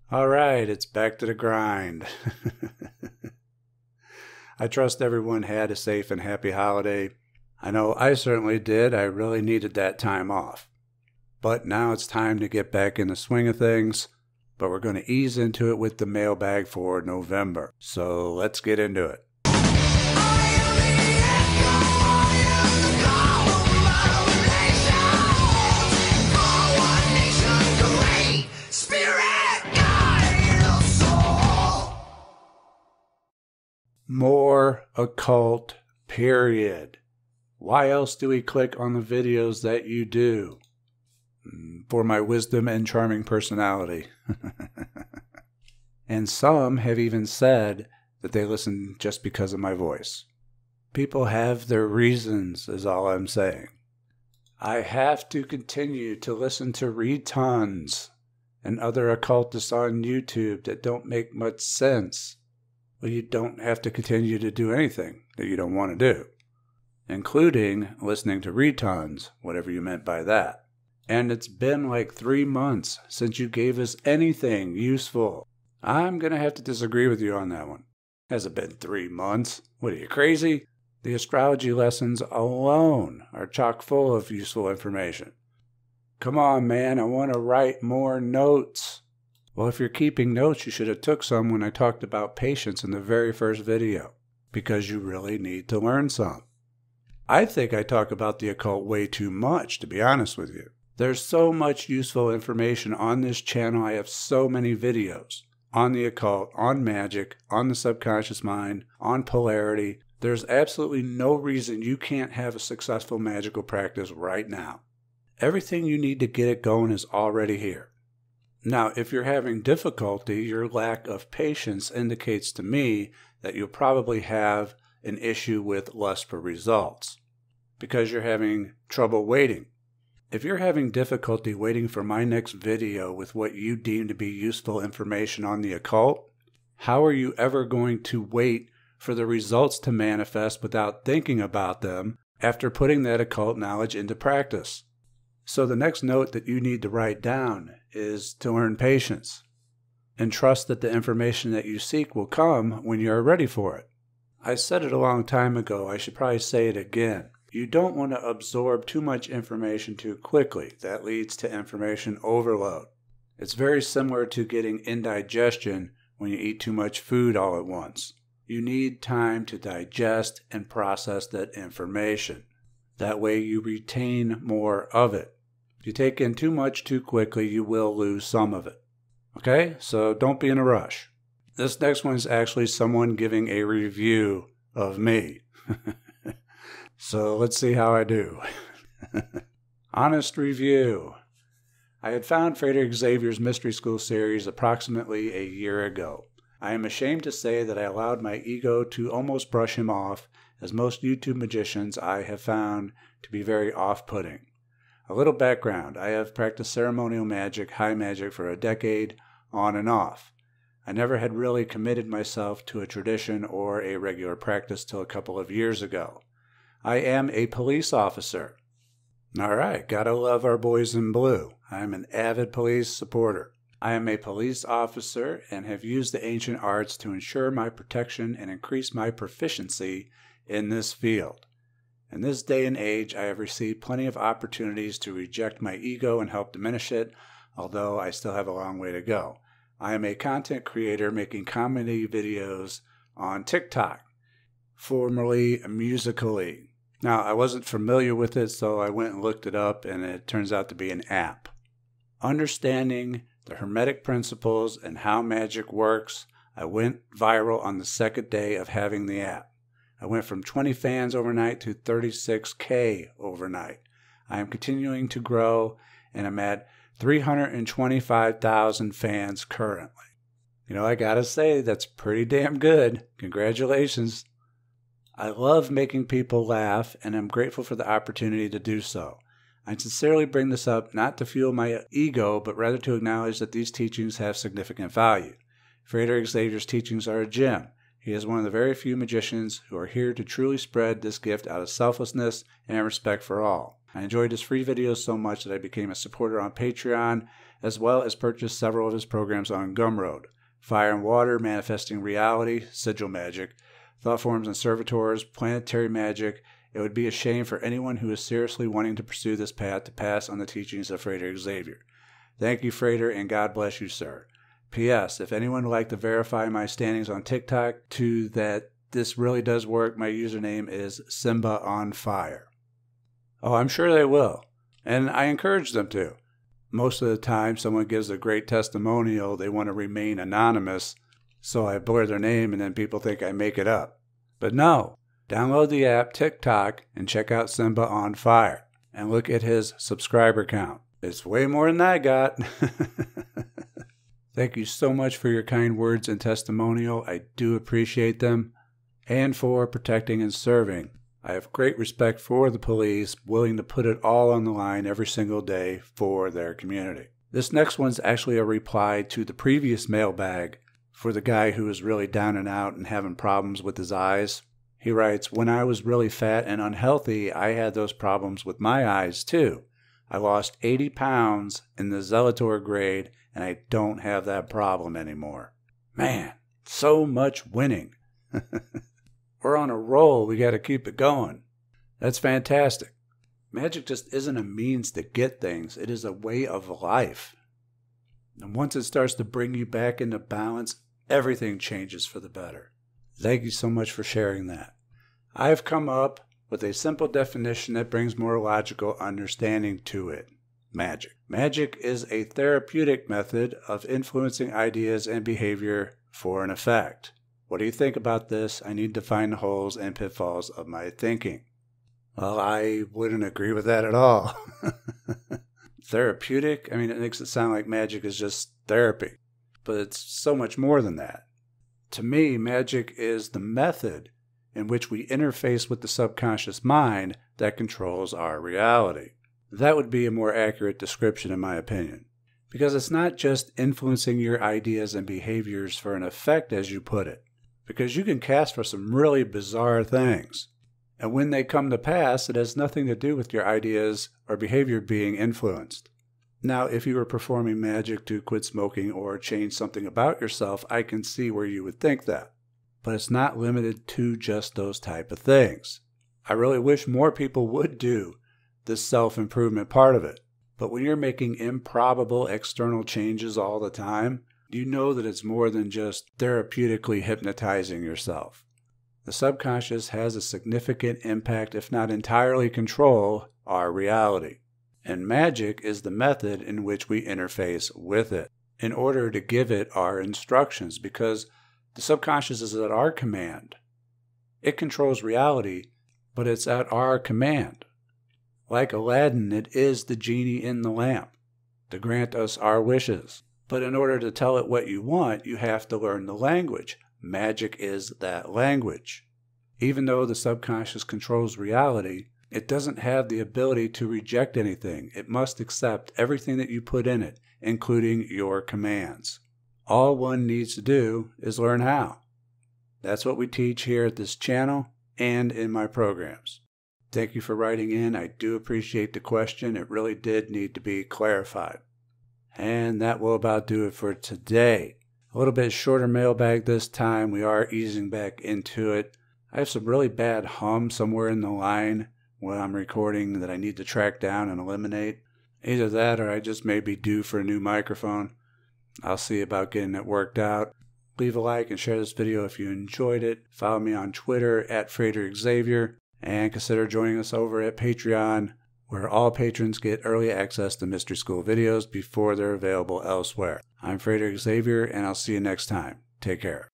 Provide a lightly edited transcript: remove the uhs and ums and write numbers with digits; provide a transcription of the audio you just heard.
All right, it's back to the grind. I trust everyone had a safe and happy holiday. I know I certainly did. I really needed that time off. But now it's time to get back in the swing of things. But we're going to ease into it with the mailbag for November. So let's get into it. More occult, period. Why else do we click on the videos that you do? For my wisdom and charming personality. And some have even said that they listen just because of my voice. People have their reasons, is all I'm saying. I have to continue to listen to retons and other occultists on YouTube that don't make much sense. Well, you don't have to continue to do anything that you don't want to do, including listening to retons, whatever you meant by that. And it's been like 3 months since you gave us anything useful. I'm going to have to disagree with you on that one. Has it been 3 months? What are you, crazy? The astrology lessons alone are chock full of useful information. Come on, man, I want to write more notes. Well, if you're keeping notes, you should have took some when I talked about patience in the very first video, because you really need to learn some. I think I talk about the occult way too much, to be honest with you. There's so much useful information on this channel. I have so many videos on the occult, on magic, on the subconscious mind, on polarity. There's absolutely no reason you can't have a successful magical practice right now. Everything you need to get it going is already here. Now, if you're having difficulty, your lack of patience indicates to me that you'll probably have an issue with lust for results because you're having trouble waiting. If you're having difficulty waiting for my next video with what you deem to be useful information on the occult, how are you ever going to wait for the results to manifest without thinking about them after putting that occult knowledge into practice? So the next note that you need to write down is to learn patience and trust that the information that you seek will come when you're ready for it. I said it a long time ago. I should probably say it again. You don't want to absorb too much information too quickly. That leads to information overload. It's very similar to getting indigestion when you eat too much food all at once. You need time to digest and process that information. That way you retain more of it. If you take in too much too quickly, you will lose some of it. Okay? So don't be in a rush. This next one is actually someone giving a review of me. So let's see how I do. Honest review. I had found Frater Xavier's Mystery School series approximately a year ago. I am ashamed to say that I allowed my ego to almost brush him off, as most YouTube magicians I have found to be very off-putting. A little background. I have practiced ceremonial magic, high magic for a decade, on and off. I never had really committed myself to a tradition or a regular practice till a couple of years ago. I am a police officer. All right, gotta love our boys in blue. I'm an avid police supporter. I am a police officer and have used the ancient arts to ensure my protection and increase my proficiency in this field. In this day and age, I have received plenty of opportunities to reject my ego and help diminish it, although I still have a long way to go. I am a content creator making comedy videos on TikTok, formerly Musical.ly. Now, I wasn't familiar with it, so I went and looked it up, and it turns out to be an app. Understanding the Hermetic principles and how magic works, I went viral on the second day of having the app. I went from 20 fans overnight to 36K overnight. I am continuing to grow, and I'm at 325,000 fans currently. I gotta say, that's pretty damn good. Congratulations. I love making people laugh, and I'm grateful for the opportunity to do so. I sincerely bring this up not to fuel my ego, but rather to acknowledge that these teachings have significant value. Frater Xavier's teachings are a gem. He is one of the very few magicians who are here to truly spread this gift out of selflessness and respect for all. I enjoyed his free videos so much that I became a supporter on Patreon, as well as purchased several of his programs on Gumroad: Fire and Water, Manifesting Reality, Sigil Magic, Thought Forms and Servitors, Planetary Magic. It would be a shame for anyone who is seriously wanting to pursue this path to pass on the teachings of Frater Xavier. Thank you, Frater, and God bless you, sir. P.S. If anyone would like to verify my standings on TikTok to that this really does work, my username is SimbaOnFire. Oh, I'm sure they will, and I encourage them to. Most of the time, someone gives a great testimonial, they want to remain anonymous, so I blur their name and then people think I make it up. But no, download the app TikTok and check out SimbaOnFire and look at his subscriber count. It's way more than I got. Thank you so much for your kind words and testimonial. I do appreciate them. And for protecting and serving. I have great respect for the police, willing to put it all on the line every single day for their community. This next one's actually a reply to the previous mailbag for the guy who was really down and out and having problems with his eyes. He writes, "When I was really fat and unhealthy, I had those problems with my eyes too. I lost 80 pounds in the Zelator grade, and I don't have that problem anymore." Man, so much winning. We're on a roll. We got to keep it going. That's fantastic. Magic just isn't a means to get things. It is a way of life. And once it starts to bring you back into balance, everything changes for the better. Thank you so much for sharing that. I've come up with a simple definition that brings more logical understanding to it. Magic. Magic is a therapeutic method of influencing ideas and behavior for an effect. What do you think about this? I need to find the holes and pitfalls of my thinking. Well, I wouldn't agree with that at all. Therapeutic? I mean, it makes it sound like magic is just therapy. But it's so much more than that. To me, magic is the method in which we interface with the subconscious mind that controls our reality. That would be a more accurate description in my opinion. Because it's not just influencing your ideas and behaviors for an effect, as you put it. Because you can cast for some really bizarre things. And when they come to pass, it has nothing to do with your ideas or behavior being influenced. Now, if you were performing magic to quit smoking or change something about yourself, I can see where you would think that. But it's not limited to just those type of things. I really wish more people would do this self-improvement part of it. But when you're making improbable external changes all the time, you know that it's more than just therapeutically hypnotizing yourself. The subconscious has a significant impact, if not entirely control, our reality. And magic is the method in which we interface with it in order to give it our instructions, because the subconscious is at our command. It controls reality, but it's at our command. Like Aladdin, it is the genie in the lamp to grant us our wishes. But in order to tell it what you want, you have to learn the language. Magic is that language. Even though the subconscious controls reality, it doesn't have the ability to reject anything. It must accept everything that you put in it, including your commands. All one needs to do is learn how. That's what we teach here at this channel and in my programs. Thank you for writing in. I do appreciate the question. It really did need to be clarified. And that will about do it for today. A little bit shorter mailbag this time. We are easing back into it. I have some really bad hum somewhere in the line when I'm recording that I need to track down and eliminate. Either that or I just may be due for a new microphone. I'll see about getting it worked out. Leave a like and share this video if you enjoyed it. Follow me on Twitter at Frater Xavier. And consider joining us over at Patreon, where all patrons get early access to Mystery School videos before they're available elsewhere. I'm Frater Xavier, and I'll see you next time. Take care.